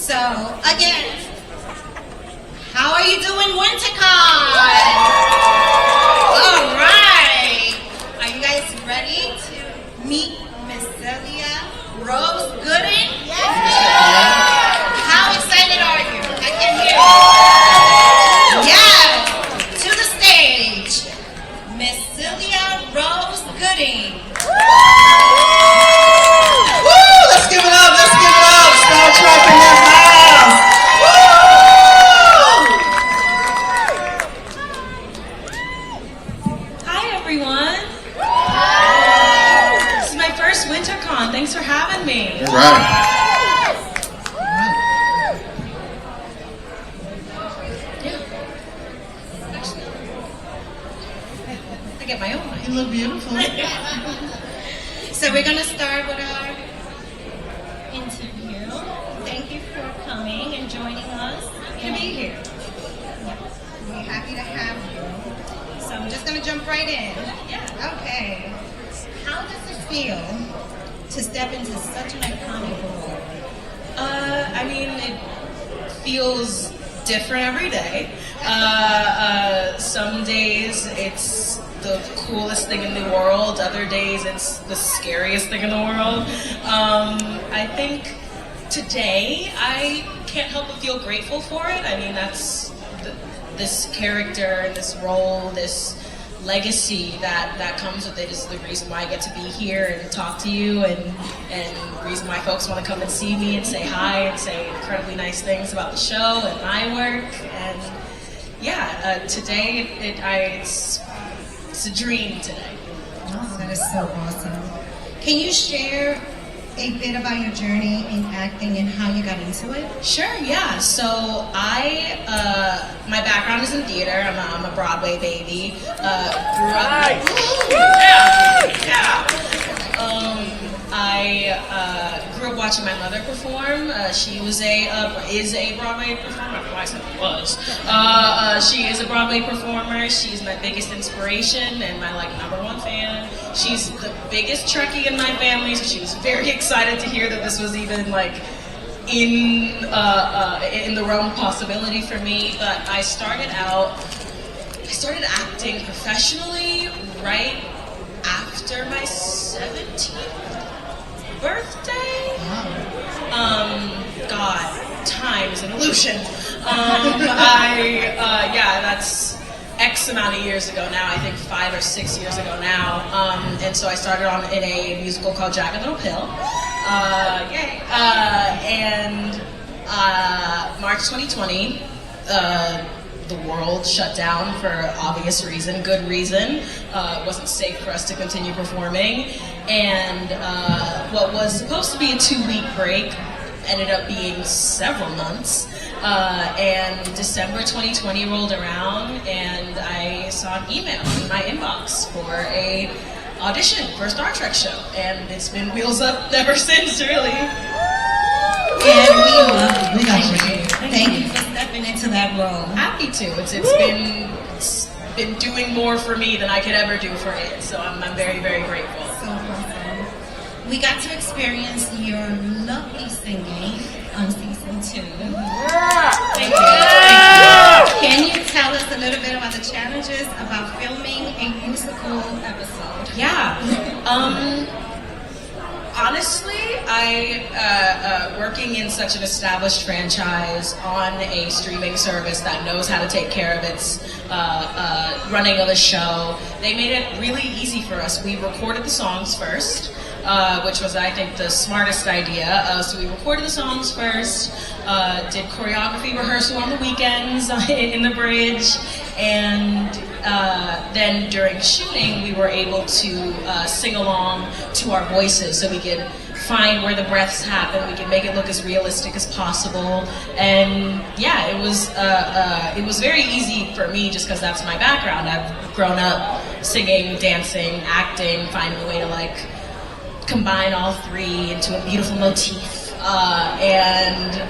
So, again, how are you doing, wintercon? All right. Are you guys ready to meet Miss Celia Rose Gooding? Yes. How excited are you? I can hear you. Yes. To the stage, Miss Celia Rose Gooding. Let's give it up, Star Trek in this house. Hi everyone. This is my first wintercon. Thanks for having me. That's right. I get my own mic. You look beautiful. So we're going to start with our interview. Thank you for coming and joining us. Happy to be here. We're happy to have you. So I'm just going to jump right in. Yeah. Okay. How does it feel to step into such an iconic role? I mean, it feels different every day. Some days it's the coolest thing in the world. Other days it's the scariest thing in the world. I think today I can't help but feel grateful for it. I mean, that's this character, this role, this legacy that comes with it is the reason why I get to be here and talk to you, and the reason why folks want to come and see me and say hi and say incredibly nice things about the show and my work. And yeah, today it's a dream today. Oh, that is so awesome. Can you share a bit about your journey in acting and how you got into it? Sure, yeah. So my background is in theater. I'm a Broadway baby. Grew up. I grew up watching my mother perform. She is a Broadway performer. I don't know why I said was. She is a Broadway performer. She's my biggest inspiration and my #1 fan. She's the biggest Trekkie in my family, so she was very excited to hear that this was even in the realm of possibility for me. But I started acting professionally right after my 17th birthday. God, time is an illusion. That's X amount of years ago now. I think 5 or 6 years ago now. And so I started in a musical called Jack and Little Pill. And March 2020, the world shut down for obvious reason, good reason. It wasn't safe for us to continue performing. And what was supposed to be a 2-week break ended up being several months. And December 2020 rolled around and I saw an email in my inbox for a audition for a Star Trek show. And it's been wheels up ever since, really. And we love you. Thank you for stepping into that role. Happy to. It's been doing more for me than I could ever do for it. So I'm very, very grateful. So awesome. We got to experience your lovely singing on season 2. Thank you. Can you tell us a little bit about the challenges about filming a musical episode? Yeah. Honestly, working in such an established franchise on a streaming service that knows how to take care of its running of the show, they made it really easy for us. We recorded the songs first, which was, I think, the smartest idea. So we recorded the songs first, did choreography rehearsal on the weekends in the bridge, and then during shooting, we were able to sing along to our voices so we could find where the breaths happen. We could make it look as realistic as possible. And yeah, it was very easy for me just because that's my background. I've grown up singing, dancing, acting, finding a way to combine all three into a beautiful motif. And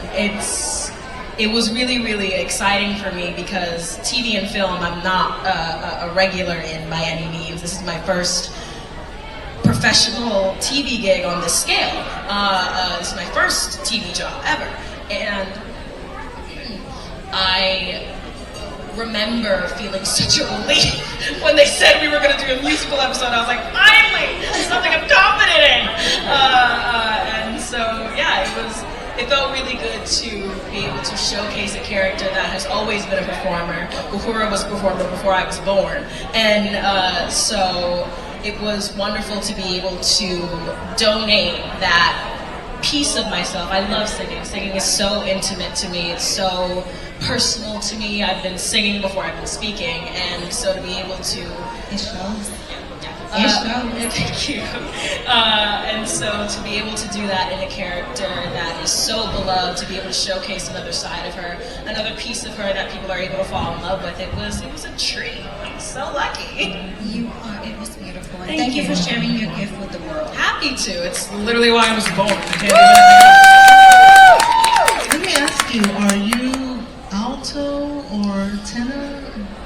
it was really, really exciting for me because TV and film, I'm not a regular in by any means. This is my first professional TV gig on this scale. This is my first TV job ever. And I remember feeling such a relief when they said we were going to do a musical episode. I was like, finally, something I'm confident in. And so, yeah, it felt really good to be able to showcase a character that has always been a performer. Uhura was a performer before I was born. And so it was wonderful to be able to donate that piece of myself. I love singing. Singing is so intimate to me. It's so personal to me. I've been singing before I've been speaking, and so to be able to... It shows. Thank you. And so to be able to do that in a character that is so beloved, to be able to showcase another side of her, another piece of her that people are able to fall in love with, it was a treat. I'm so lucky. You are. It was beautiful. And thank you for sharing your gift with the world. Happy to. It's literally why I was born. Let me ask you, are you alto or tenor?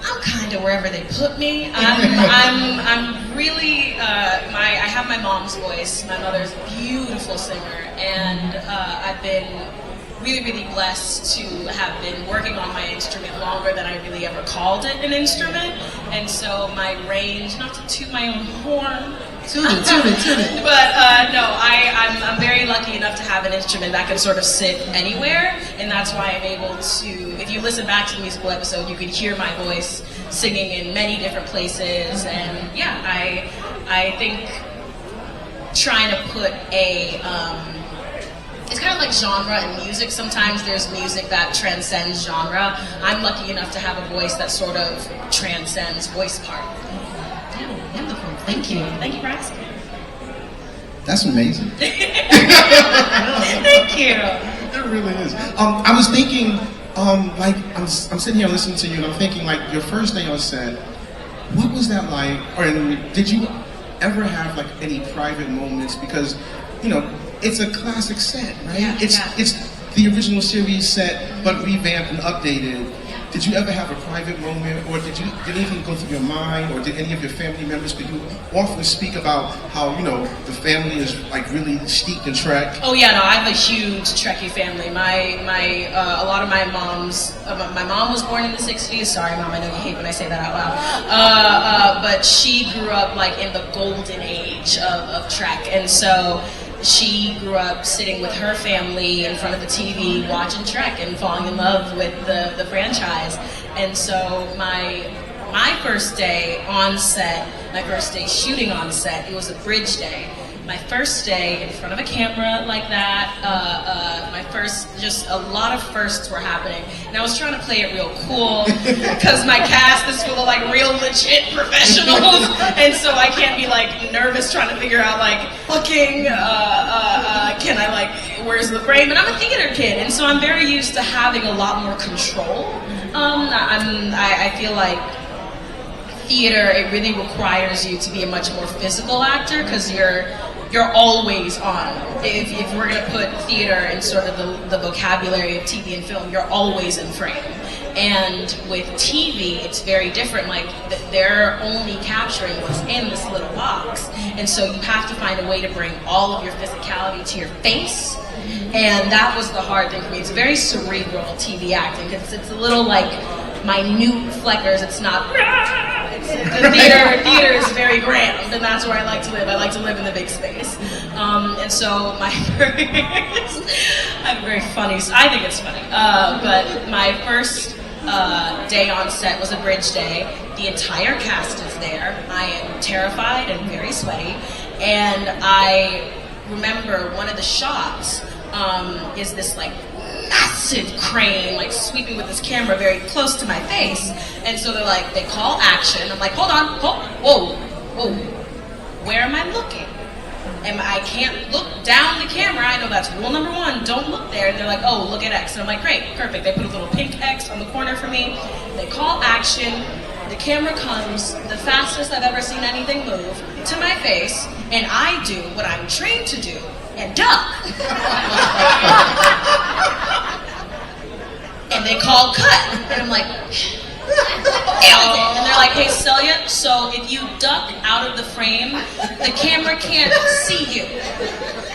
I'm kind of wherever they put me. I'm really, I have my mom's voice. My mother's a beautiful singer, and I've been really, really blessed to have been working on my instrument longer than I really ever called it an instrument. And so my range, not to toot my own horn, Tune it. but no, I'm very lucky enough to have an instrument that can sort of sit anywhere, and that's why I'm able to, if you listen back to the musical episode, you can hear my voice singing in many different places. And yeah, I think trying to put it's kind of like genre in music. Sometimes there's music that transcends genre. I'm lucky enough to have a voice that sort of transcends voice part. Yeah, wonderful. Thank you. Thank you for asking. That's amazing. Thank you. It really is. I was thinking, like, I'm sitting here listening to you, and I'm thinking, like, your first day on set, what was that like? Or did you ever have, like, any private moments? Because, you know, it's a classic set, right? Yeah, it's the original series set, but revamped and updated. Did you ever have a private moment, or did anything go through your mind, or did any of your family members? Because you often speak about how, you know, the family is like really steeped in Trek. Oh yeah, no, I have a huge Trekkie family. A lot of my mom's, my mom was born in the '60s. Sorry, Mom, I know you hate when I say that out loud. But she grew up like in the golden age of Trek, and so she grew up sitting with her family in front of the TV watching Trek and falling in love with the franchise. And so my first day on set, my first day shooting on set, it was a bridge day. My first day in front of a camera like that, just a lot of firsts were happening. And I was trying to play it real cool because my cast is full of like real legit professionals. And so I can't be like nervous trying to figure out like, can I like, where's the frame? And I'm a theater kid. And so I'm very used to having a lot more control. I feel like theater, it really requires you to be a much more physical actor because you're always on. If we're going to put theater in sort of the vocabulary of TV and film, you're always in frame. And with TV, it's very different. Like, they're only capturing what's in this little box. And so you have to find a way to bring all of your physicality to your face. And that was the hard thing for me. It's very cerebral TV acting, because it's a little like minute fleckers. It's not... The theater is very grand, and that's where I like to live. I like to live in the big space. And so my I'm very funny. I think it's funny. But my first day on set was a bridge day. The entire cast is there. I am terrified and very sweaty. And I remember one of the shots is this like massive crane like sweeping with this camera very close to my face. And so they call action. I'm like, hold on, whoa, where am I looking? And I can't look down the camera. I know that's rule number 1, don't look there. And they're like, oh, look at X. And I'm like, great, perfect. They put a little pink X on the corner for me. They call action. The camera comes, the fastest I've ever seen anything move, to my face, and I do what I'm trained to do, and duck. And they call cut. And I'm like, and they're like, hey, Celia, so if you duck out of the frame, the camera can't see you.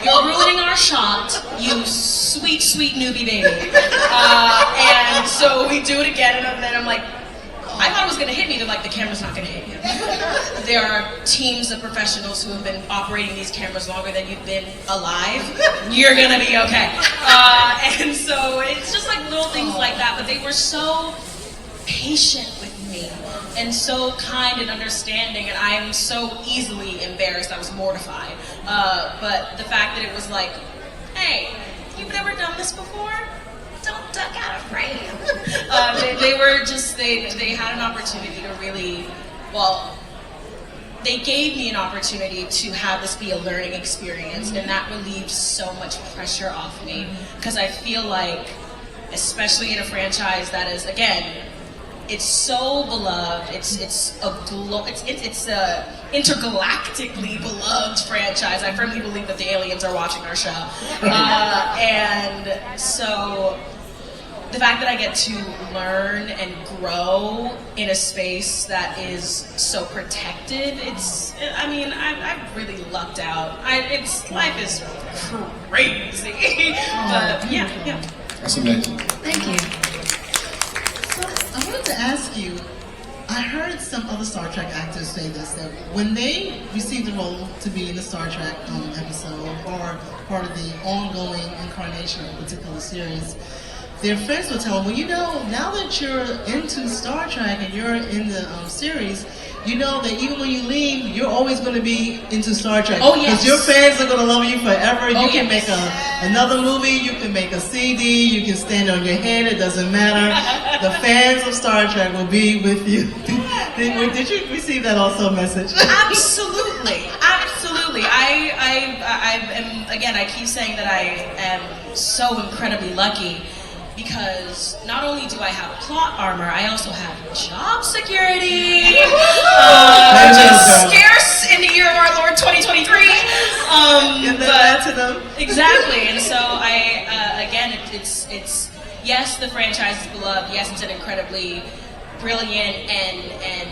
You're ruining our shot. You sweet, sweet newbie baby. And so we do it again, and then I'm like, I thought it was going to hit me. They're like, the camera's not going to hit you. There are teams of professionals who have been operating these cameras longer than you've been alive. You're going to be okay. And so it's just like little things like that, but they were so patient with me and so kind and understanding, and I am so easily embarrassed. I was mortified. But the fact that it was like, hey, you've never done this before? Don't duck out of frame. They were just, they had an opportunity to really, well, they gave me an opportunity to have this be a learning experience, and that relieved so much pressure off me, because I feel like, especially in a franchise that is, again, it's so beloved. It's a intergalactically beloved franchise. I firmly believe that the aliens are watching our show, and so the fact that I get to learn and grow in a space that is so protected, I've really lucked out. Life is crazy, but yeah. That's amazing. Thank you. So I wanted to ask you, I heard some other Star Trek actors say this, that when they received the role to be in the Star Trek episode or part of the ongoing incarnation of a particular series, their friends would tell them, well, you know, now that you're into Star Trek and you're in the series, you know that even when you leave, you're always going to be into Star Trek. Oh, yes. Because your fans are going to love you forever. Oh, you can yes. make another movie, you can make a CD, you can stand on your head, it doesn't matter. The fans of Star Trek will be with you. Did you receive that also message? Absolutely. Absolutely. I am, again, I keep saying that I am so incredibly lucky, because not only do I have plot armor, I also have job security, which is scarce in the year of our Lord 2023. To them. Exactly, and so again, it's yes, the franchise is beloved. Yes, it's an incredibly brilliant and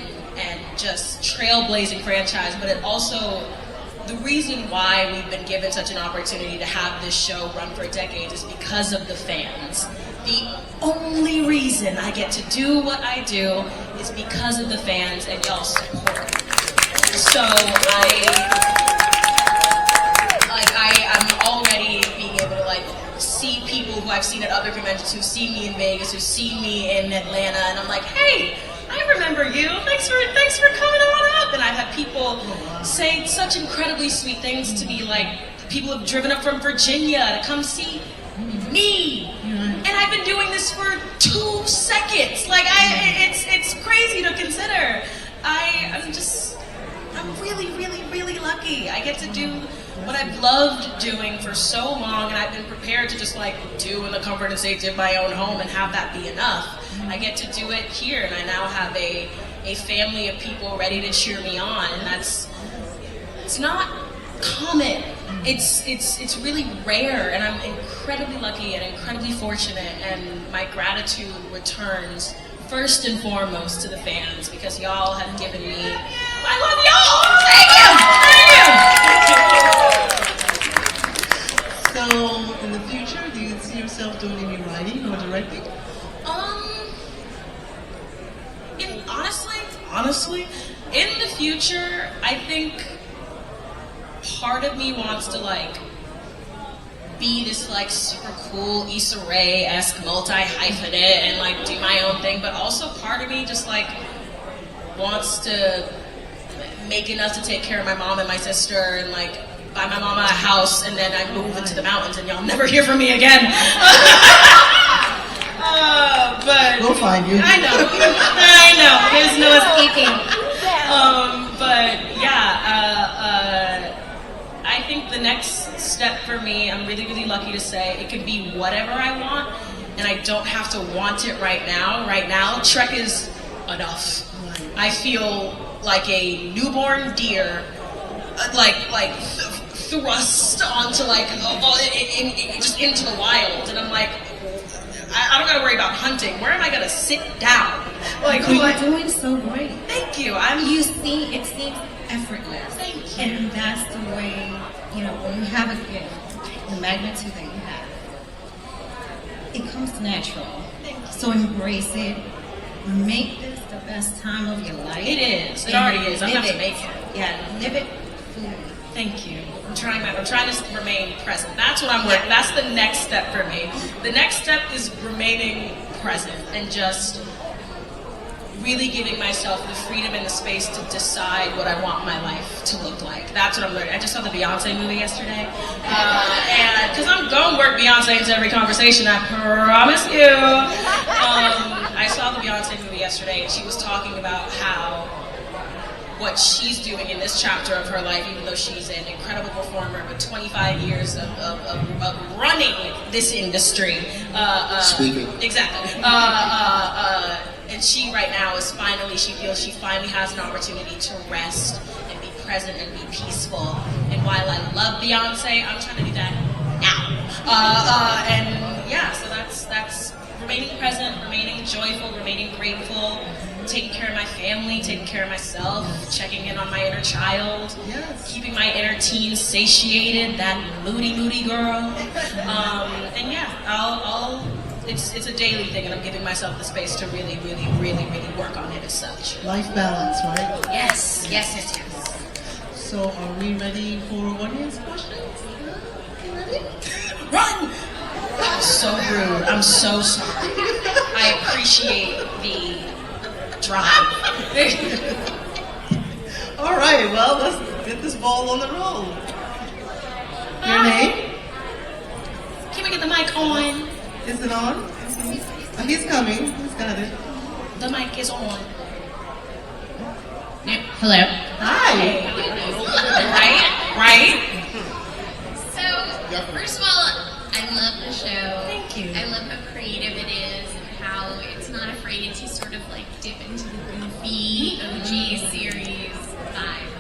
just trailblazing franchise, but it also, the reason why we've been given such an opportunity to have this show run for decades is because of the fans. The only reason I get to do what I do is because of the fans and y'all's support. So I'm already being able to see people who I've seen at other conventions, who've seen me in Vegas, who've seen me in Atlanta, and I'm like, hey, I remember you. Thanks for coming on up. And I've had people say such incredibly sweet things to me, like people have driven up from Virginia to come see me. And I've been doing this for 2 seconds. It's crazy to consider. I'm really, really, really lucky. I get to do what I've loved doing for so long, and I've been prepared to just do in the comfort and safety of my own home and have that be enough. I get to do it here, and I now have a family of people ready to cheer me on, and it's not common. It's really rare, and I'm incredibly lucky and incredibly fortunate, and my gratitude returns first and foremost to the fans, because y'all have given me, I love y'all! Thank you! So, in the future, do you see yourself doing any writing or directing? Honestly, in the future, I think part of me wants to be this super cool Issa Rae-esque multi-hyphenate and do my own thing, but also part of me just wants to make enough to take care of my mom and my sister and buy my mama a house, and then I move into the mountains and y'all never hear from me again. But we'll find you. I know. There's no escaping. But yeah, I think the next step for me, I'm really, really lucky to say, it can be whatever I want, and I don't have to want it right now. Right now, Trek is enough. I feel like a newborn deer, thrust onto just into the wild, and I'm I don't gotta worry about hunting. Where am I gonna sit down? You're doing so great. Thank you. It seems effortless. Thank you. And that's the way, when you have a gift, the magnitude that you have, it comes natural. So embrace it. Make this the best time of your life. It is. It already is. I'm Live not to make it. Yeah, live it fully. Thank you. I'm trying to remain present. That's what I'm working. That's the next step for me. The next step is remaining present and just really giving myself the freedom and the space to decide what I want my life to look like. That's what I'm learning. I just saw the Beyonce movie yesterday. And because I'm going to work Beyonce into every conversation, I promise you. I saw the Beyonce movie yesterday, and she was talking about how what she's doing in this chapter of her life, even though she's an incredible performer with 25 years of running this industry. Speaking. Exactly. And she right now she feels she finally has an opportunity to rest and be present and be peaceful. And while I love Beyonce, I'm trying to do that now. And yeah, so that's remaining present, remaining joyful, remaining grateful, taking care of my family, taking care of myself, checking in on my inner child, keeping my inner teen satiated, that moody girl. And yeah, it's a daily thing, and I'm giving myself the space to really work on it as such. Life balance, right? Yes. So are we ready for audience questions? You ready? Run! I'm so rude. I'm so sorry. I appreciate the drive. All right, well, let's get this ball on the roll. Your name? Can we get the mic on? Is it on? Oh, he's coming. He's got it. The mic is on. Hello. Hi. Right? So, first of all, I love the show. Thank you. I love how creative it is and how it's not afraid to sort of like dip into the goofy OG series vibe.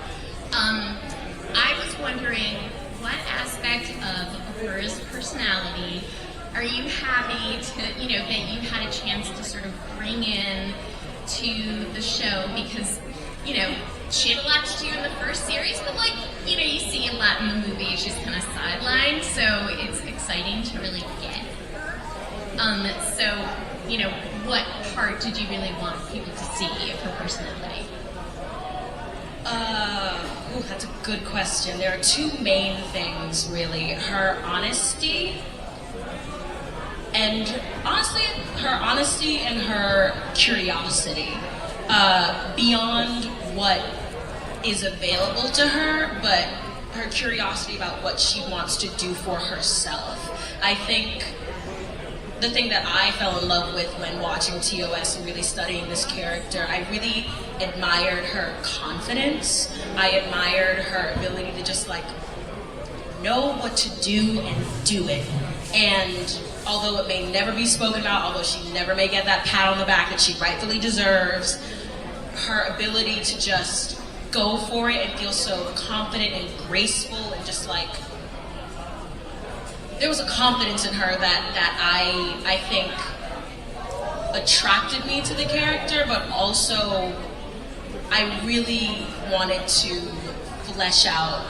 I was wondering, what aspect of Uhura's personality are you happy to, that you had a chance to sort of bring in to the show? Because, she had a lot to do in the first series, but you see a lot in the movie. She's kind of sidelined, so it's exciting to really get her. So, what part did you really want people to see of her personality? That's a good question. There are two main things, really. Her honesty and her curiosity. Beyond what is available to her, but her curiosity about what she wants to do for herself. I think the thing that I fell in love with when watching TOS and really studying this character, I really admired her confidence. I admired her ability to just know what to do and do it. And although it may never be spoken about, although she never may get that pat on the back that she rightfully deserves, her ability to just go for it and feel so confident and graceful and just there was a confidence in her that I think attracted me to the character, but also I really wanted to flesh out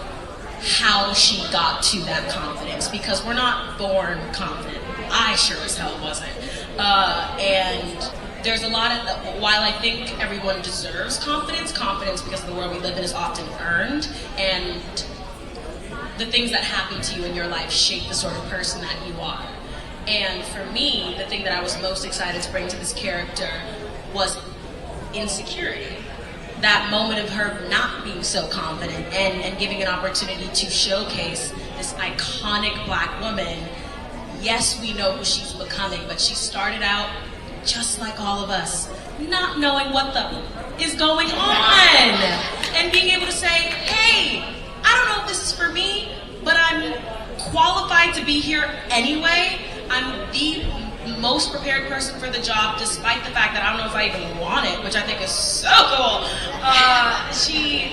how she got to that confidence, because we're not born confident. I sure as hell wasn't. And there's a lot of, while I think everyone deserves confidence because the world we live in is often earned, and the things that happen to you in your life shape the sort of person that you are. And for me, the thing that I was most excited to bring to this character was insecurity. That moment of her not being so confident and giving an opportunity to showcase this iconic Black woman. Yes, we know who she's becoming, but she started out just like all of us, not knowing what the is going on. And being able to say, hey, I don't know if this is for me, but I'm qualified to be here anyway. I'm the most prepared person for the job, despite the fact that I don't know if I even want it, which I think is so cool. She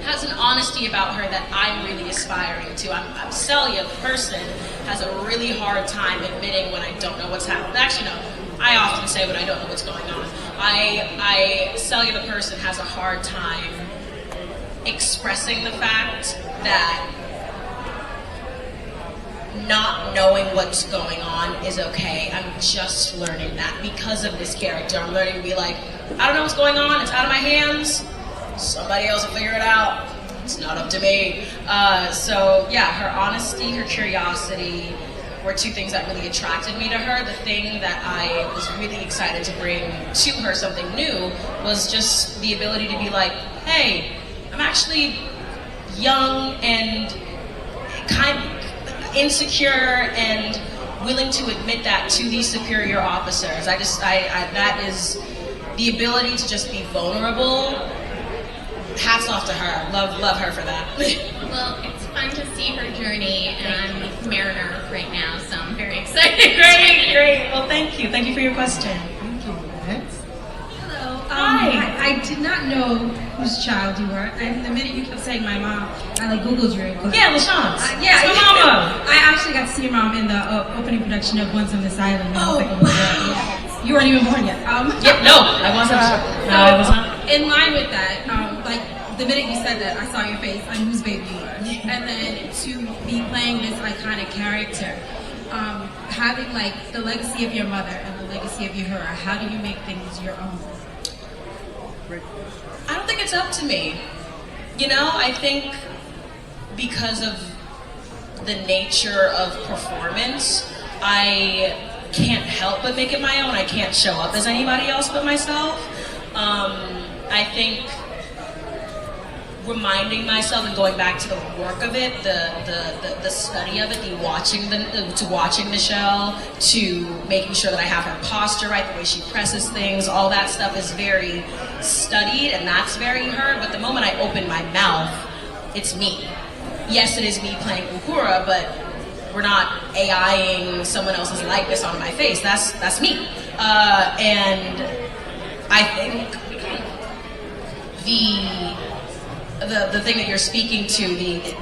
has an honesty about her that I'm really aspiring to. I'm Celia, the person, has a really hard time admitting when I don't know what's happening. Actually, no. I often say when I don't know what's going on. Celia, the person, has a hard time expressing the fact that not knowing what's going on is okay. I'm just learning that because of this character. I'm learning to be like, I don't know what's going on. It's out of my hands. Somebody else will figure it out. It's not up to me. So yeah, her honesty, her curiosity were two things that really attracted me to her. The thing that I was really excited to bring to her, something new, was just the ability to be like, hey, I'm actually young and kind of insecure and willing to admit that to these superior officers. That is the ability to just be vulnerable. Hats off to her. Love her for that. Well, it's fun to see her journey, and I'm with Mariner right now, so I'm very excited. Great. Well, thank you. Thank you for your question. Thank you. Next. Hello. Hi. I did not know whose child you were. And the minute you kept saying my mom, I Googled you real quick. Yeah, LaShawne's. Yeah, it's my mama. I actually got to see your mom in the opening production of Once on This Island. And I was like, Oh, oh my God. You weren't even born yet. Yep, no, I wasn't. No, I was not. In line with that, like the minute you said that, I saw your face. I knew whose baby you were. And then to be playing this iconic character, having like the legacy of your mother and the legacy of Uhura, how do you make things your own? I don't think it's up to me. You know, I think because of the nature of performance, I can't help but make it my own. I can't show up as anybody else but myself. I think reminding myself and going back to the work of it, the study of it, watching the show, to making sure that I have her posture right, the way she presses things, all that stuff is very studied, and that's very her. But the moment I open my mouth, it's me. Yes, it is me playing Uhura, but we're not AIing someone else's likeness on my face. That's me. And I think the thing that you're speaking to,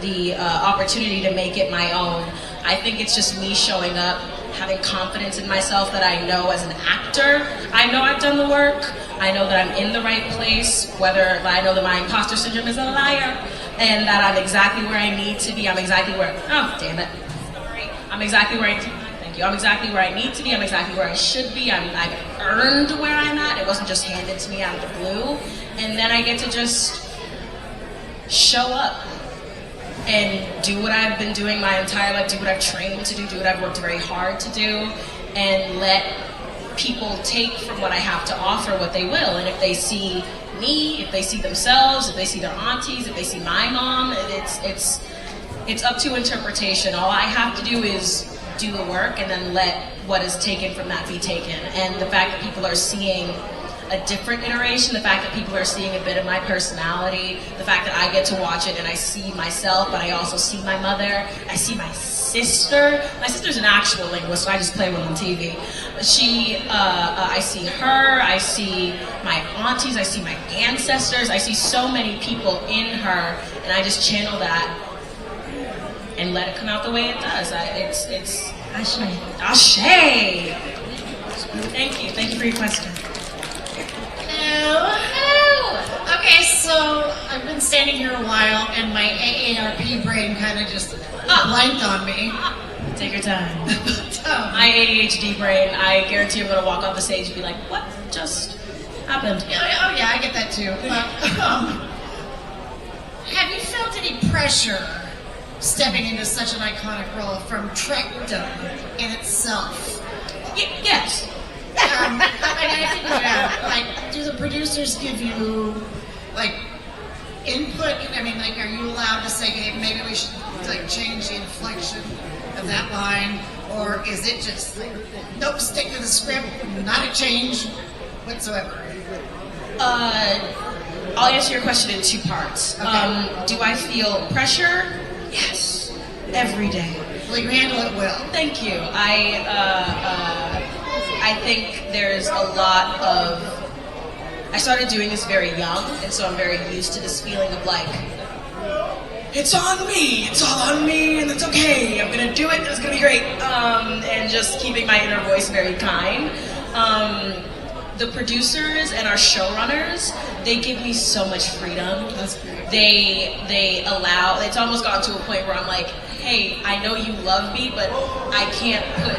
the opportunity to make it my own, I think it's just me showing up, having confidence in myself that I know as an actor, I know I've done the work, I know that I'm in the right place, whether I know that my imposter syndrome is a liar, and that I'm exactly where I need to be, I'm exactly where, oh, damn it, sorry, I'm exactly where I thank you, I'm exactly where I need to be, I'm exactly where I should be, I've earned where I'm at, it wasn't just handed to me out of the blue, and then I get to just show up and do what I've been doing my entire life, do what I've trained to do what I've worked very hard to do, and let people take from what I have to offer what they will. And if they see me, if they see themselves, if they see their aunties, if they see my mom, it's up to interpretation. All I have to do is do the work and then let what is taken from that be taken. And the fact that people are seeing a different iteration, the fact that people are seeing a bit of my personality, the fact that I get to watch it and I see myself, but I also see my mother, I see my sister. My sister's an actual linguist, so I just play one on TV. But I see her, I see my aunties, I see my ancestors, I see so many people in her, and I just channel that and let it come out the way it does. It's Ashe. Ashe! Thank you for your question. Hello. Okay, so I've been standing here a while, and my AARP brain kind of just blanked on me. Take your time. Oh. My ADHD brain, I guarantee I'm going to walk off the stage and be like, what just happened? Oh yeah, I get that too. Have you felt any pressure stepping into such an iconic role from Trekdom in itself? Yes. I think like, do the producers give you like input? I mean, like, are you allowed to say, hey, maybe we should like change the inflection of that line, or is it just like, nope, stick to the script, not a change whatsoever? I'll answer your question in two parts. Okay. Do I feel pressure? Yes, every day. Well, you handle it well. Thank you. I think there's a lot of. I started doing this very young, and so I'm very used to this feeling of like, it's on me, it's all on me, and it's okay, I'm gonna do it, it's gonna be great. And just keeping my inner voice very kind. The producers and our showrunners, they give me so much freedom. That's great. They allow, it's almost gotten to a point where I'm like, hey, I know you love me, but I can't put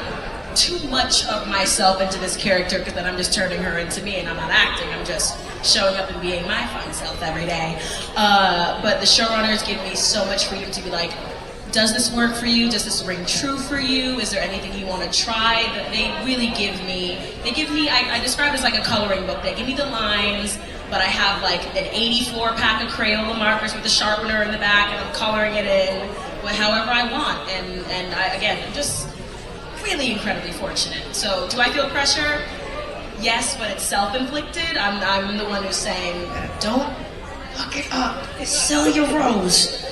too much of myself into this character because then I'm just turning her into me and I'm not acting. I'm just showing up and being my fun self every day. But the showrunners give me so much freedom to be like, does this work for you? Does this ring true for you? Is there anything you want to try? They really give me, I describe it as like a coloring book. They give me the lines, but I have like an 84 pack of Crayola markers with a sharpener in the back, and I'm coloring it in however I want. And I'm just really incredibly fortunate. So do I feel pressure? Yes, but it's self-inflicted. I'm the one who's saying, don't fuck it up. It's Celia Rose.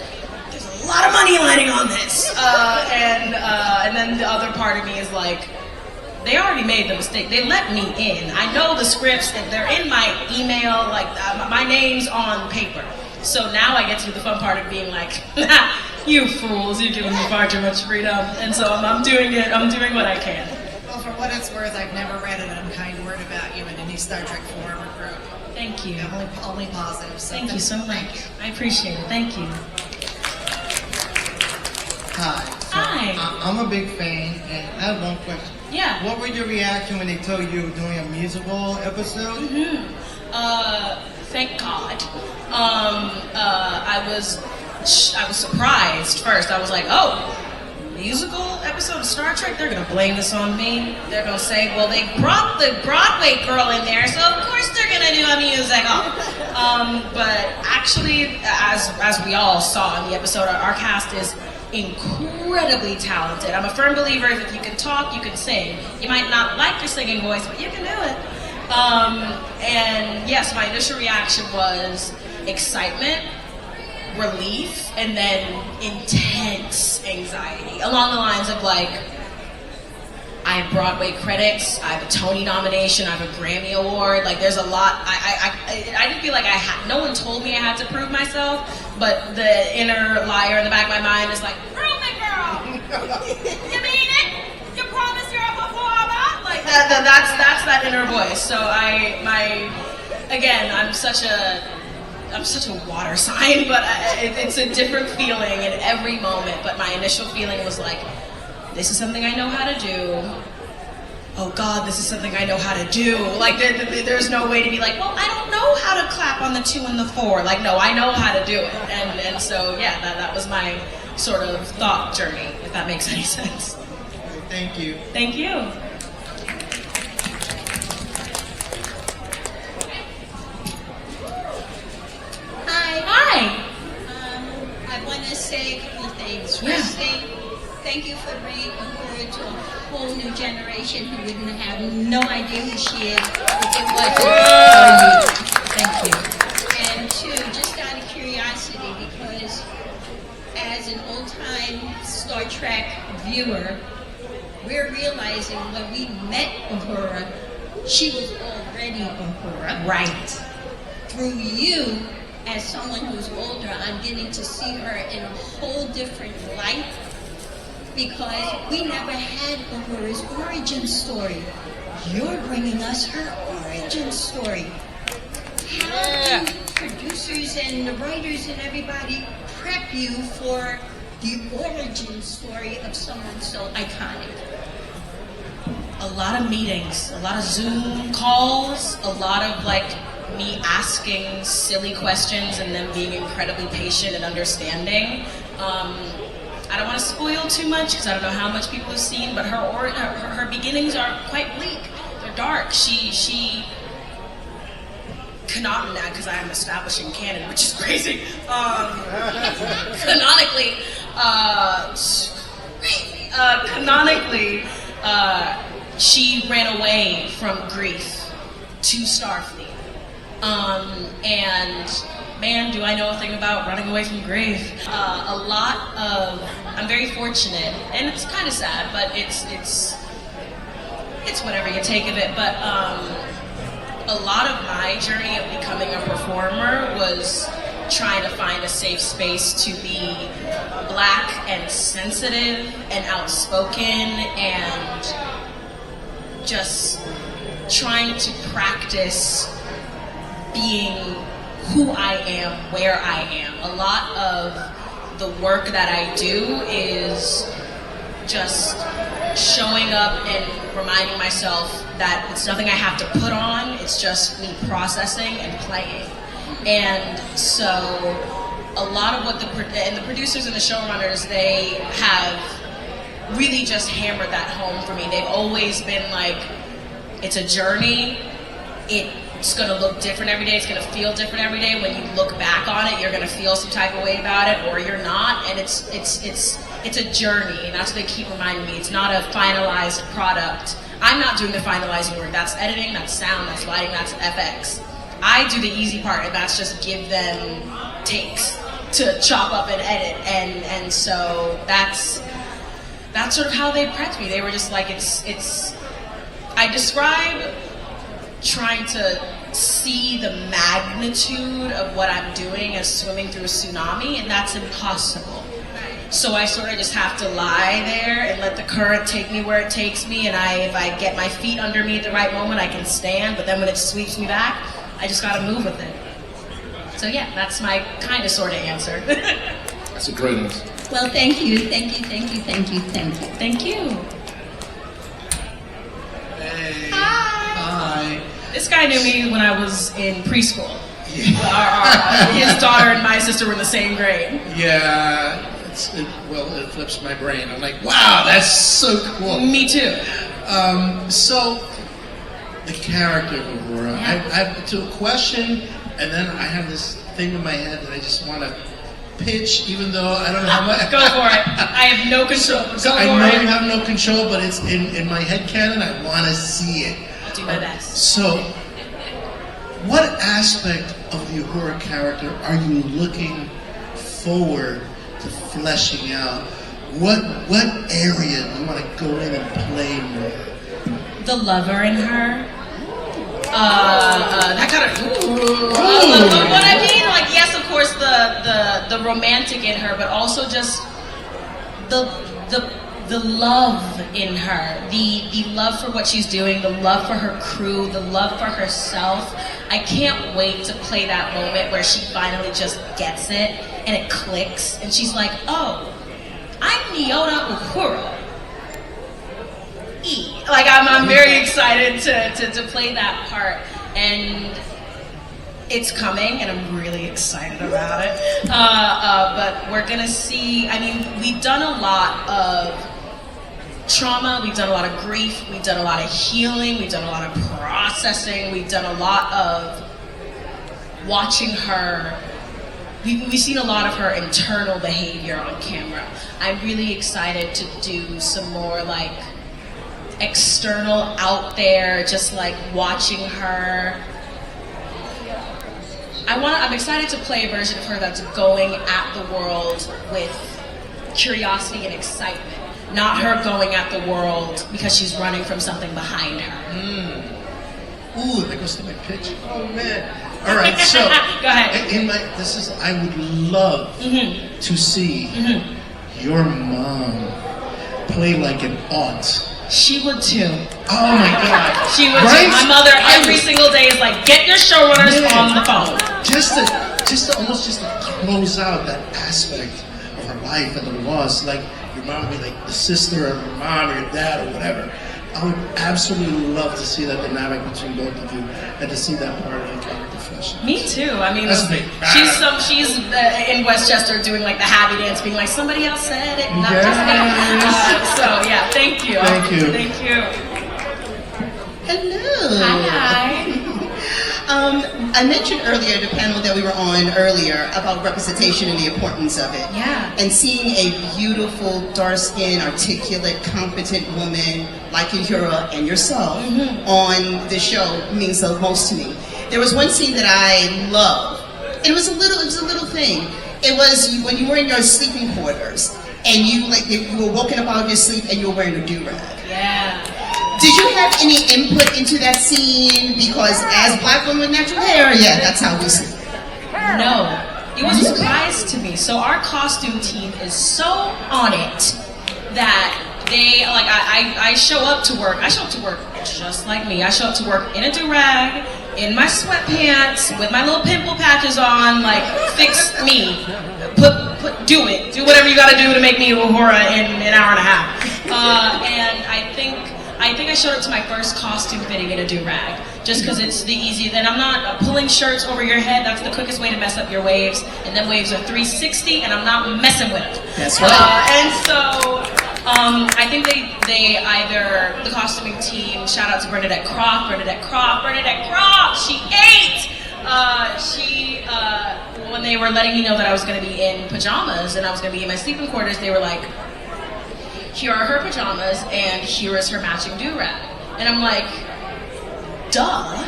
There's a lot of money lining on this. And then the other part of me is like, they already made the mistake. They let me in. I know the scripts, and they're in my email, like my name's on paper. So now I get to do the fun part of being like, you fools, you're giving me far too much freedom. And so I'm doing it, I'm doing what I can. Well, for what it's worth, I've never read an unkind word about you in any Star Trek forum or group. Thank you. Only positive. So Thank you so much. I appreciate it. Thank you. Hi. So Hi. I'm a big fan, and I have one question. Yeah. What was your reaction when they told you you were doing a musical episode? Thank God. I was surprised first. I was like, oh, musical episode of Star Trek? They're gonna blame this on me. They're gonna say, well, they brought the Broadway girl in there, so of course they're gonna do a musical. But actually, as we all saw in the episode, our cast is incredibly talented. I'm a firm believer if you can talk, you can sing. You might not like your singing voice, but you can do it. And yes, my initial reaction was excitement, relief, and then intense anxiety. Along the lines of like, I have Broadway credits, I have a Tony nomination, I have a Grammy Award. Like, there's a lot. I didn't feel like no one told me I had to prove myself, but the inner liar in the back of my mind is like, prove it, girl! You mean it? You promised you're a performer? Like, that's that inner voice. So I'm such a water sign, but it's a different feeling in every moment. But my initial feeling was like, this is something I know how to do. Oh God, this is something I know how to do. Like, there's no way to be like, well, I don't know how to clap on the 2 and the 4. Like, no, I know how to do it. And so, yeah, that was my sort of thought journey, if that makes any sense. Thank you. Thank you. Hi. I want to say a couple of things. Yeah. First thing, thank you for bringing Uhura to a whole new generation who wouldn't have no idea who she is if it wasn't for you. Thank you. And two, just out of curiosity, because as an old-time Star Trek viewer, we're realizing when we met Uhura, she was already Uhura. Right. Through you, as someone who's older, I'm getting to see her in a whole different light because we never had Uhura's origin story. You're bringing us her origin story. How do producers and the writers and everybody prep you for the origin story of someone so iconic? A lot of meetings, a lot of Zoom calls, a lot of like me asking silly questions and them being incredibly patient and understanding. I don't want to spoil too much because I don't know how much people have seen, but her beginnings are quite bleak. They're dark. She cannot now because I am establishing canon, which is crazy. Canonically, she ran away from grief to Starfleet. And man, do I know a thing about running away from grief. I'm very fortunate, and it's kind of sad, but it's whatever you take of it, but a lot of my journey of becoming a performer was trying to find a safe space to be Black and sensitive and outspoken and just trying to practice being who I am, where I am. A lot of the work that I do is just showing up and reminding myself that it's nothing I have to put on, it's just me processing and playing. And so a lot of what the producers and the showrunners, they have really just hammered that home for me. They've always been like, it's a journey, it's gonna look different every day, it's gonna feel different every day. When you look back on it, you're gonna feel some type of way about it, or you're not, and it's a journey, and that's what they keep reminding me. It's not a finalized product. I'm not doing the finalizing work. That's editing, that's sound, that's lighting, that's FX. I do the easy part, and that's just give them takes to chop up and edit, and so that's sort of how they prepped me. They were just like, I describe trying to see the magnitude of what I'm doing as swimming through a tsunami, and that's impossible. So I sort of just have to lie there and let the current take me where it takes me, and if I get my feet under me at the right moment, I can stand, but then when it sweeps me back, I just gotta move with it. So yeah, that's my kind of sort of answer. That's a great answer. Well, thank you, thank you, thank you, thank you, thank you. Thank you. Hey. Hi. This guy knew me when I was in preschool. Yeah. His daughter and my sister were in the same grade. Yeah, it flips my brain. I'm like, wow, that's so cool. Me too. So, the character of Uhura, Yeah. I have to question, and then I have this thing in my head that I just want to pitch, even though I don't know how much. Go for it. I have no control. So I know you have no control, but it's in my head canon. I want to see it. I'll do my best. So, what aspect of the Uhura character are you looking forward to fleshing out? What area do you want to go in and play more? The lover in her. That kind of. What I mean, like, yes, of course, the romantic in her, but also just the love in her, the love for what she's doing, the love for her crew, the love for herself. I can't wait to play that moment where she finally just gets it and it clicks, and she's like, "Oh, I'm Lt.Uhura." Like I'm very excited to play that part, and it's coming, and I'm really excited about it. But we're gonna see. I mean, we've done a lot of trauma, we've done a lot of grief, we've done a lot of healing, we've done a lot of processing, we've done a lot of watching her. We've seen a lot of her internal behavior on camera. I'm really excited to do some more like external, out there, just like watching her. I'm excited to play a version of her that's going at the world with curiosity and excitement. Not her going at the world because she's running from something behind her. Ooh, that goes to my pitch. Oh man. All right, so go ahead. I would love to see your mom play like an aunt. She would too. Oh my God. She would right? too. My mother every single day is like, get your showrunners on the phone. Just to close out that aspect of her life and the loss, like your mom would be like the sister of your mom or your dad or whatever. I would absolutely love to see that dynamic between both of you and to see that part of the character flesh. Me too. I mean, that's big. She's in Westchester doing like the happy dance, being like, somebody else said it, not just me. So yeah, thank you. Thank you. Thank you. Hello. Hi. I mentioned earlier the panel that we were on earlier about representation and the importance of it. Yeah. And seeing a beautiful, dark-skinned, articulate, competent woman like Uhura and yourself on the show means the most to me. There was one scene that I love. It was a little thing. It was when you were in your sleeping quarters and you were woken up out of your sleep and you were wearing a do-rag. Yeah. Did you have any input into that scene? Because as black women with natural hair, yeah, that's how we sleep. No. It was a surprise to me. So our costume team is so on it that they, like, I show up to work. I show up to work just like me. I show up to work in a do-rag, in my sweatpants, with my little pimple patches on, like, fix me. Put do it. Do whatever you got to do to make me Uhura in an hour and a half. And I think I showed up to my first costume fitting in a do-rag, just because it's the easiest. And I'm not pulling shirts over your head. That's the quickest way to mess up your waves. And then waves are 360, and I'm not messing with them. That's right. And so I think they either, the costuming team, shout out to Bernadette Croft, she ate! When they were letting me know that I was going to be in pajamas and I was going to be in my sleeping quarters, they were like, here are her pajamas and here is her matching do-rag. And I'm like, duh.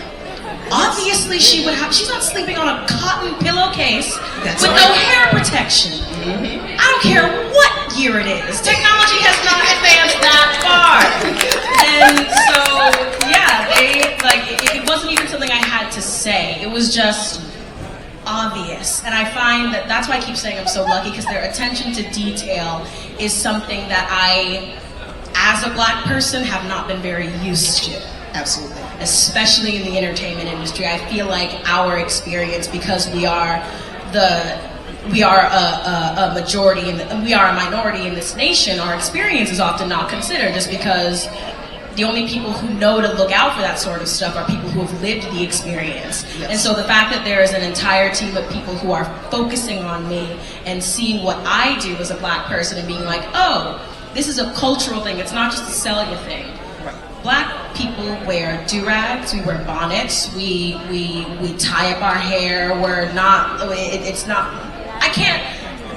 Obviously she would have, she's not sleeping on a cotton pillowcase with no hair protection. I don't care what year it is. Technology has not advanced that far. And so, yeah, it wasn't even something I had to say. It was just obvious. And I find that's why I keep saying I'm so lucky, because their attention to detail is something that I, as a black person, have not been very used to. Absolutely. Especially in the entertainment industry. I feel like our experience, because we are a majority and we are a minority in this nation, our experience is often not considered, just because the only people who know to look out for that sort of stuff are people who have lived the experience. Yes. And so the fact that there is an entire team of people who are focusing on me and seeing what I do as a black person and being like, oh, this is a cultural thing, it's not just a Celia thing. Black people wear do-rags, we wear bonnets, we tie up our hair, it's not, I can't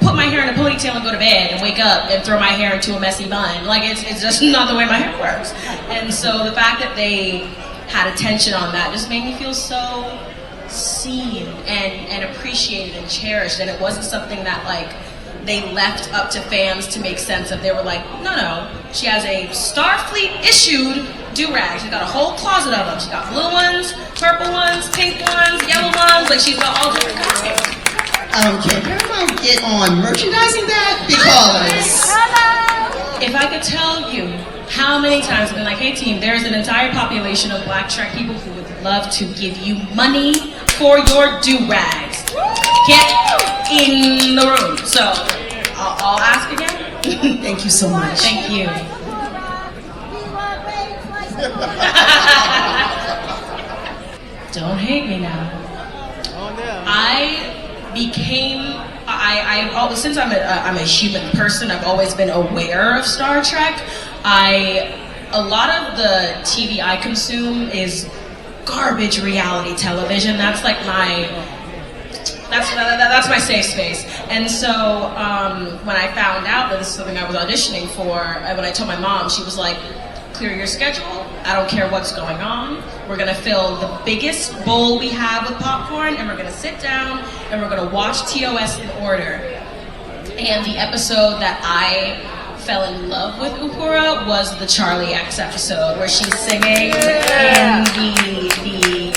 put my hair in a ponytail and go to bed and wake up and throw my hair into a messy bun. Like, it's just not the way my hair works. And so the fact that they had attention on that just made me feel so seen and appreciated and cherished. And it wasn't something that, like, they left up to fans to make sense of. They were like, no, she has a Starfleet issued do-rag. She's got a whole closet of them. She's got blue ones, purple ones, pink ones, yellow ones, like she's got all different costumes. Can Paramount get on merchandising that? Because if I could tell you how many times I've been like, hey team, there's an entire population of black Trek people who would love to give you money for your do-rags. Get in the room. So I'll ask again. Thank you so much. Thank you. Don't hate me now. Since I'm a human person, I've always been aware of Star Trek. A lot of the TV I consume is garbage reality television. That's like that's my safe space. And so when I found out that this is something I was auditioning for, and when I told my mom, she was like, clear your schedule, I don't care what's going on, we're gonna fill the biggest bowl we have with popcorn, and we're gonna sit down and we're gonna watch TOS in order. And the episode that I fell in love with Uhura was the Charlie X episode, where she's singing in the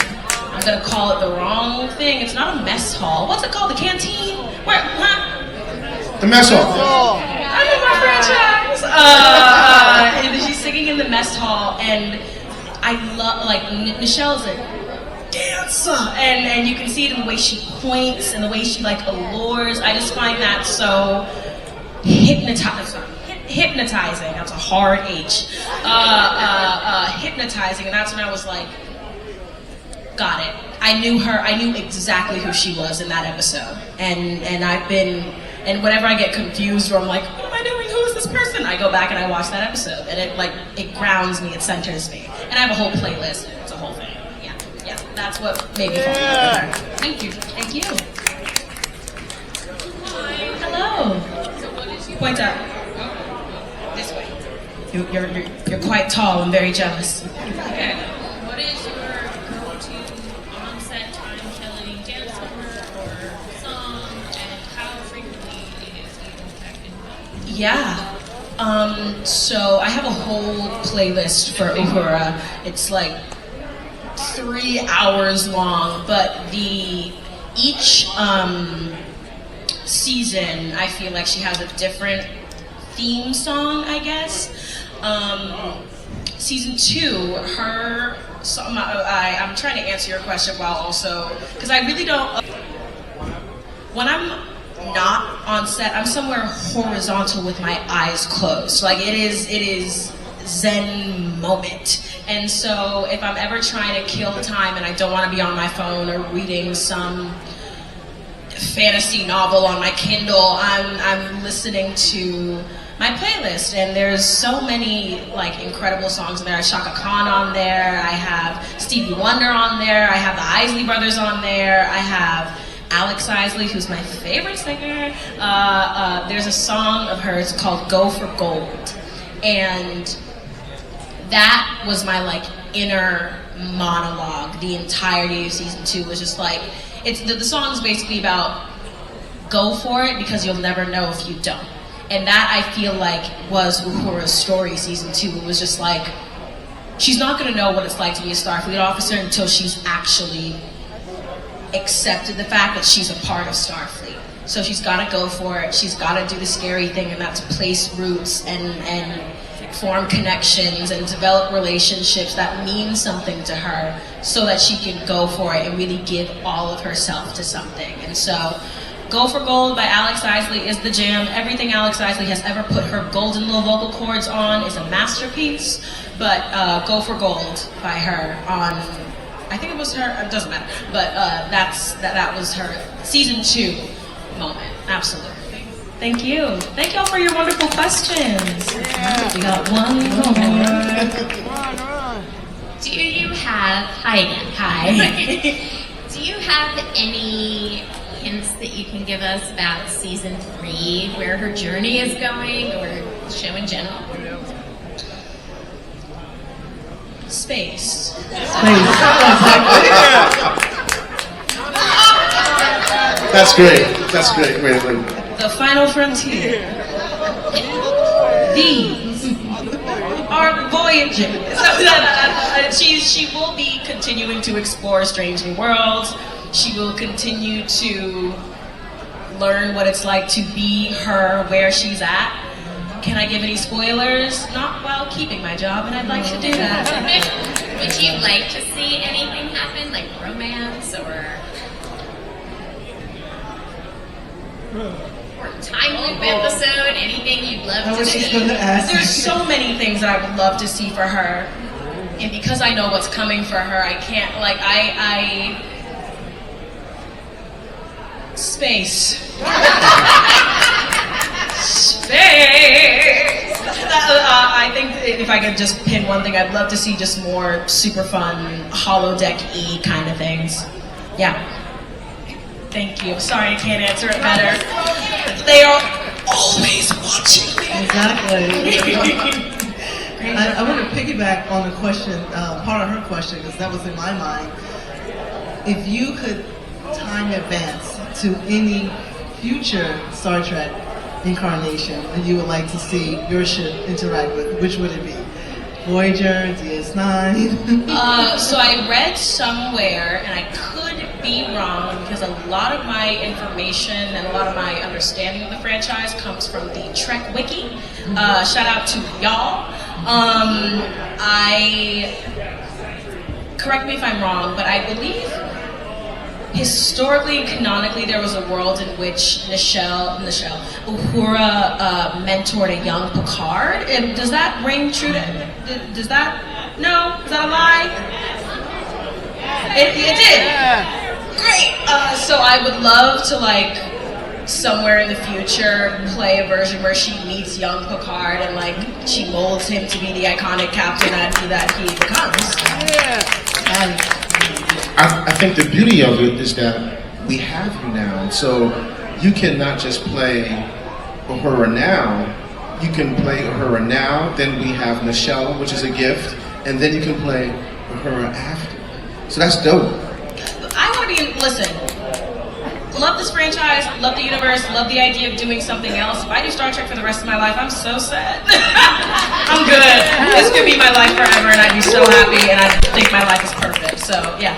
I'm gonna call it the wrong thing, it's not a mess hall, what's it called, the canteen? Where, huh? The mess hall. I know my franchise. And she's singing in the mess hall, and I love, like, Nichelle's a dancer, and you can see it in the way she points and the way she, like, allures. I just find that so hypnotizing. That's a hard H. Hypnotizing, and that's when I was like, got it. I knew her. I knew exactly who she was in that episode, and And whenever I get confused or I'm like, what am I doing? Who is this person? I go back and I watch that episode, and it grounds me, it centers me. And I have a whole playlist, it's a whole thing. Yeah, that's what made me fall in love with her. Thank you. Hello. Point up. This way. You're quite tall and very jealous. Okay. What is your go-to on-set time killing dance number or song, and how frequently is it affected? Yeah. So I have a whole playlist for Uhura. It's like 3 hours long, but each season I feel like she has a different theme song, I guess. Season 2, her song, I'm trying to answer your question while also, because I really don't, when I'm not on set, I'm somewhere horizontal with my eyes closed. Like it is Zen moment. And so if I'm ever trying to kill time and I don't want to be on my phone or reading some fantasy novel on my Kindle, I'm listening to my playlist, and there's so many like incredible songs in there. I have Shaka Khan on there, I have Stevie Wonder on there, I have the Isley Brothers on there, I have Alex Isley, who's my favorite singer. There's a song of hers called Go for Gold, and that was my like inner monologue. The entirety of season 2 was just like, it's the song is basically about go for it because you'll never know if you don't. And that I feel like was Uhura's story season 2. It was just like, she's not gonna know what it's like to be a Starfleet officer until she's actually accepted the fact that she's a part of Starfleet. So she's gotta go for it, she's gotta do the scary thing, and that's place roots and form connections and develop relationships that mean something to her so that she can go for it and really give all of herself to something. And so Go for Gold by Alex Isley is the jam. Everything Alex Isley has ever put her golden little vocal cords on is a masterpiece, but Go for Gold by her on, I think it was her, it doesn't matter, but that was her season 2 moment, absolutely. Thank you. Thank y'all for your wonderful questions. We got one more. Do you have, hi again. Hi. Do you have any hints that you can give us about season 3, where her journey is going, or the show in general? Space. That's great. That's great. Wait. The final frontier. These are voyages. She will be continuing to explore strange new worlds. She will continue to learn what it's like to be her where she's at. Can I give any spoilers? Not while keeping my job, and I'd like to do that. Would you like to see anything happen, like romance or time loop episode? Anything you'd love to see? There's so many things that I would love to see for her, and because I know what's coming for her, I can't, like, Space. Space! I think if I could just pin one thing, I'd love to see just more super fun holodeck-y kind of things. Yeah. Thank you. Sorry I can't answer it better. They are always watching me. Exactly. I want to piggyback on the question, part of her question, because that was in my mind. If you could time advance to any future Star Trek incarnation that you would like to see your ship interact with, which would it be? Voyager, DS9? So I read somewhere, and I could be wrong because a lot of my information and a lot of my understanding of the franchise comes from the Trek Wiki. Shout out to y'all. Correct me if I'm wrong, but I believe historically and canonically there was a world in which Nicelle Uhura mentored a young Picard. And does that ring true to, does that, no? Is that a lie? It did? Great! So I would love to, like, somewhere in the future play a version where she meets young Picard and, like, she molds him to be the iconic captain that he becomes. I think the beauty of it is that we have you now, so you can not just play Uhura now, you can play Uhura now, then we have Nicelle, which is a gift, and then you can play Uhura after. So that's dope. I want to be, listen, love this franchise, love the universe, love the idea of doing something else. If I do Star Trek for the rest of my life, I'm so sad. I'm good. This could be my life forever, and I'd be so happy, and I think my life is perfect, so yeah.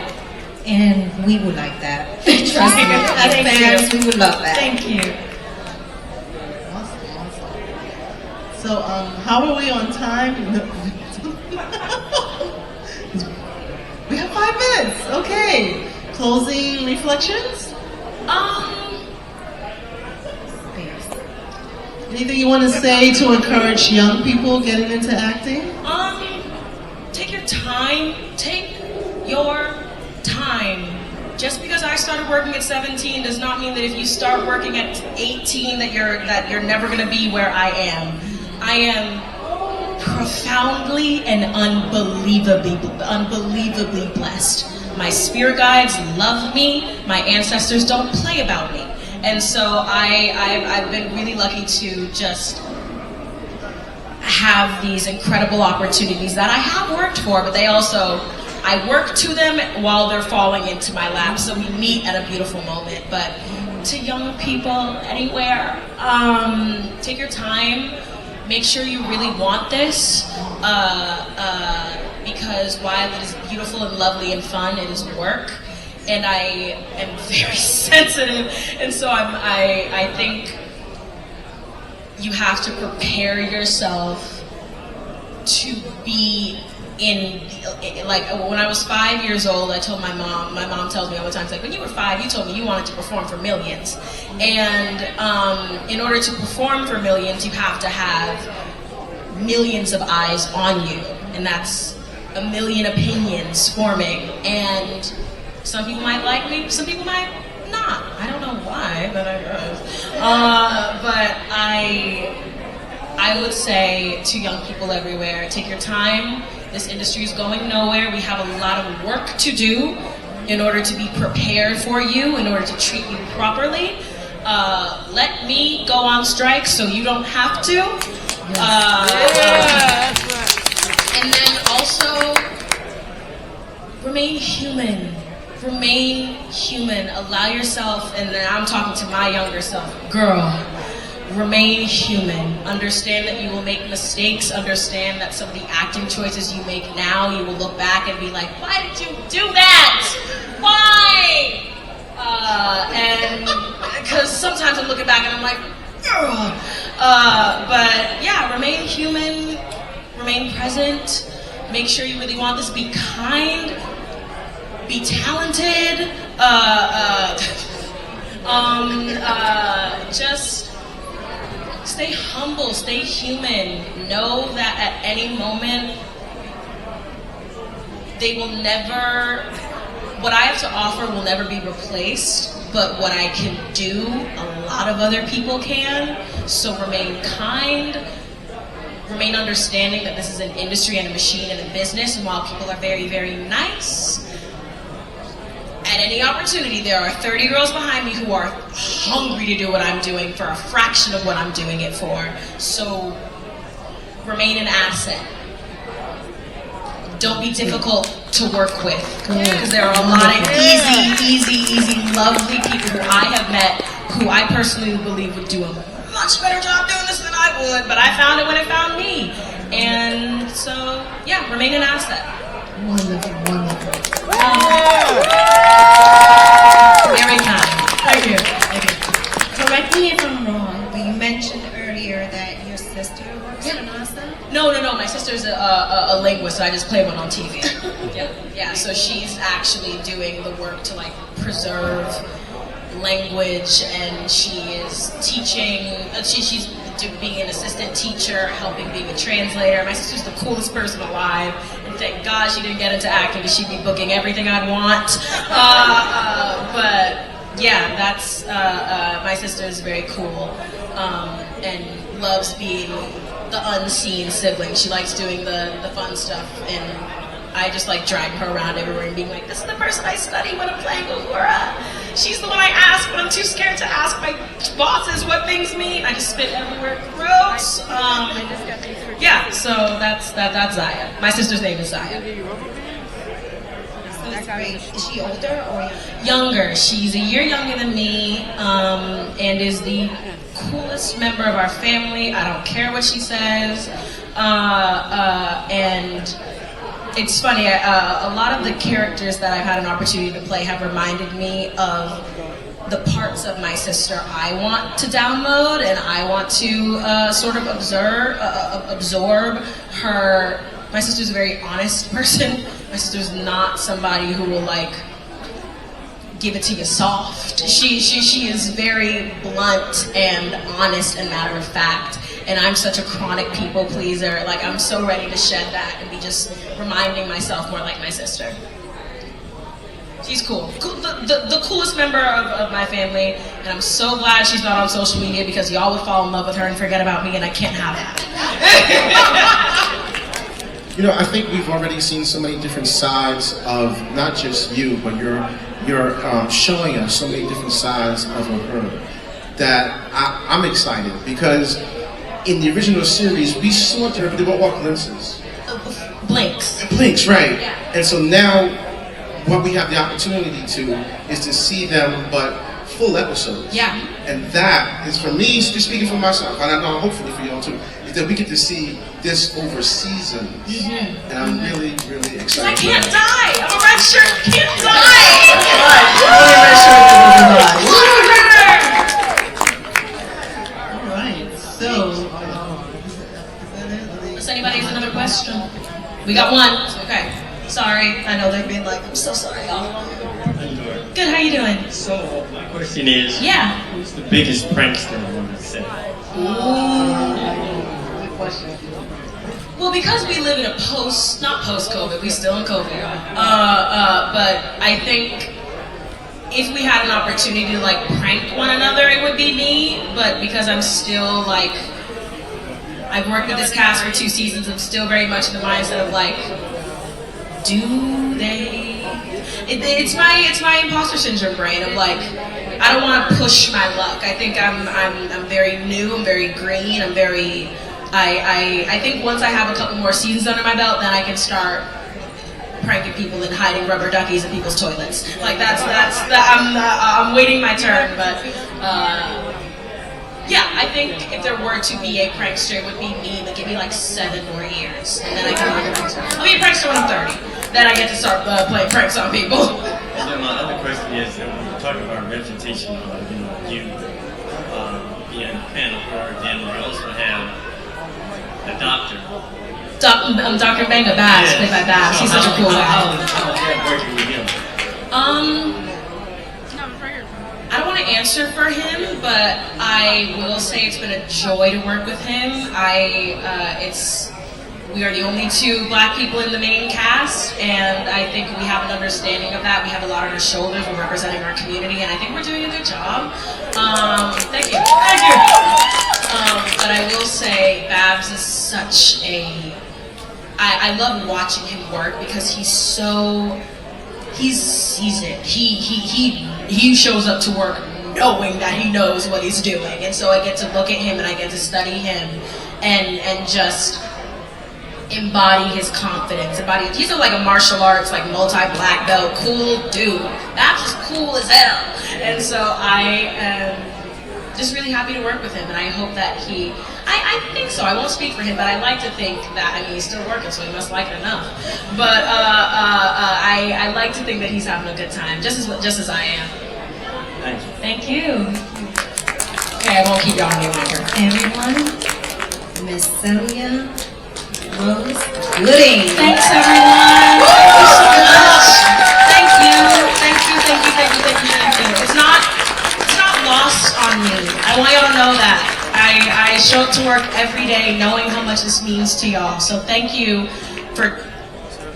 And we would like that. Trust me, as fans, we would love that. Thank you. Awesome. So, how are we on time? We have 5 minutes. Okay. Closing reflections? Anything you want to say to encourage young people getting into acting? Take your time. Take your time. Just because I started working at 17 does not mean that if you start working at 18 that you're never going to be where I am. I am profoundly and unbelievably blessed. My spirit guides love me. My ancestors don't play about me. And so I've been really lucky to just have these incredible opportunities that I have worked for, but I work to them while they're falling into my lap, so we meet at a beautiful moment. But to young people anywhere, take your time. Make sure you really want this, because while it is beautiful and lovely and fun, it is work. And I am very sensitive, and so I think you have to prepare yourself to be like when I was 5 years old, I told my mom tells me all the time, it's like, when you were 5, you told me you wanted to perform for millions. And in order to perform for millions, you have to have millions of eyes on you. And that's a million opinions forming. And some people might like me, some people might not. I don't know why, but I guess. But I would say to young people everywhere, take your time. This industry is going nowhere. We have a lot of work to do in order to be prepared for you, in order to treat you properly. Let me go on strike so you don't have to. And then also, remain human. Remain human. Allow yourself, and then I'm talking to my younger self, girl, remain human. Understand that you will make mistakes. Understand that some of the acting choices you make now, you will look back and be like, why did you do that? Why? And because sometimes I'm looking back and I'm like, ugh. But yeah, remain human, remain present, make sure you really want this, be kind, be talented, just stay humble, stay human. Know that at any moment, they will never, what I have to offer will never be replaced, but what I can do, a lot of other people can. So remain kind, remain understanding that this is an industry and a machine and a business, and while people are very, very nice, at any opportunity, there are 30 girls behind me who are hungry to do what I'm doing for a fraction of what I'm doing it for. So remain an asset. Don't be difficult to work with, because there are a lot of easy, lovely people who I have met who I personally believe would do a much better job doing this than I would, but I found it when it found me. And so, yeah, remain an asset. Wonderful, wonderful. Very kind. Thank you. Correct me if I'm wrong, but you mentioned earlier that your sister works for NASA? No. My sister's a linguist, and I just play one on TV. Yeah. So she's actually doing the work to like preserve language, and she is teaching. She's being an assistant teacher, helping being a translator. My sister's the coolest person alive, and thank God she didn't get into acting, because she'd be booking everything I'd want. But yeah, that's my sister is very cool, and loves being the unseen sibling. She likes doing the fun stuff, and I just like dragging her around everywhere and being like, this is the person I study when I'm playing Uhura. She's the one I ask when I'm too scared to ask my bosses what things mean. I just spit everywhere. Gross. Yeah, so that's Zaya. My sister's name is Zaya. Is she older or younger? She's a year younger than me, and is the coolest member of our family. I don't care what she says. And it's funny, a lot of the characters that I've had an opportunity to play have reminded me of the parts of my sister I want to download, and I want to sort of absorb her. My sister's a very honest person. My sister's not somebody who will like give it to you soft. She is very blunt and honest and matter of fact. And I'm such a chronic people pleaser. Like, I'm so ready to shed that and be just reminding myself more like my sister. She's cool. The coolest member of my family, and I'm so glad she's not on social media because y'all would fall in love with her and forget about me, and I can't have that. You know, I think we've already seen so many different sides of not just you, but you're showing us so many different sides of Uhura that I'm excited because in the original series we saw her, but they were all glimpses. Blinks. Blinks, right? Yeah. And so now what we have the opportunity to is to see them, but full episodes. Yeah. And that is, for me, just speaking for myself, and I know hopefully for y'all too, is that we get to see this over seasons. And I'm really, really excited. I can't die! I'm a red shirt, can't die! All right, so, Does anybody have another question? We got one. Okay. Sorry. I know they've been like, I'm so sorry, y'all. Good, how you doing? So, my question is, yeah, who's the biggest prankster on the set? Well, because we live in a not post-COVID, we still in COVID. But I think if we had an opportunity to like prank one another, it would be me. But because I'm still like, I've worked with this cast for 2 seasons, I'm still very much in the mindset of like, do they? It's my imposter syndrome brain of like, I don't want to push my luck. I think I'm very new. I'm very green. I'm very. I think once I have a couple more seasons under my belt, then I can start pranking people and hiding rubber duckies in people's toilets. Like I'm waiting my turn, but. Yeah, I think if there were to be a prankster, it would be me, but give me like 7 more years, and then I can be a prankster. I'll be a prankster when I'm 30. Then I get to start playing pranks on people. And then my other question is, when you talk about representation of, you being a fan of her, then we also have the doctor. Dr. Benga Bass, played by Bass. He's such a cool guy. How was that working with him? I don't want to answer for him, but I will say it's been a joy to work with him. We are the only 2 black people in the main cast, and I think we have an understanding of that. We have a lot on our shoulders. We're representing our community, and I think we're doing a good job. Thank you. Thank you. But I will say, Babs is such a. I love watching him work because he's seasoned. He shows up to work knowing that he knows what he's doing, and so I get to look at him and I get to study him and just embody his confidence. He's like a martial arts, like multi-black belt, cool dude. That's just cool as hell. And so I am just really happy to work with him, and I hope that I think so. I won't speak for him, but I like to think that, he's still working, so he must like it enough. But I like to think that he's having a good time, just as I am. Thank you. Thank you. Okay, I won't keep y'all any longer. Everyone, Miss Celia Rose Gooding. Thanks, everyone. Thank you so much. Thank you. It's not lost on me. I want y'all to know that. I show up to work every day knowing how much this means to y'all. So thank you for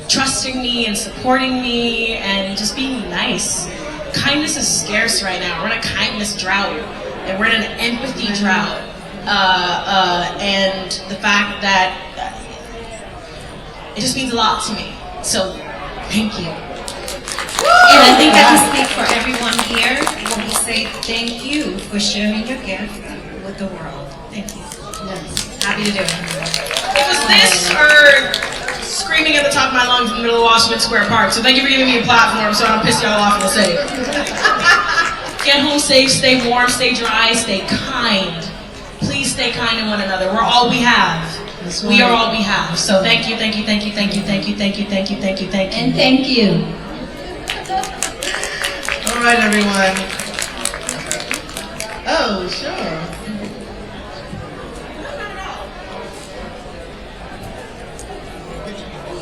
trusting me and supporting me and just being nice. Kindness is scarce right now. We're in a kindness drought, and we're in an empathy drought. And the fact that it just means a lot to me. So thank you. And I think I can speak for everyone here when we say thank you for sharing your gift with the world. Thank you. Yes. Happy to do it. It was this or screaming at the top of my lungs in the middle of Washington Square Park. So thank you for giving me a platform so I don't piss y'all off in the city. Get home safe, stay warm, stay dry, stay kind. Please stay kind to one another. We're all we have. We are all we have. So thank you. And thank you. all right, everyone. Oh, sure.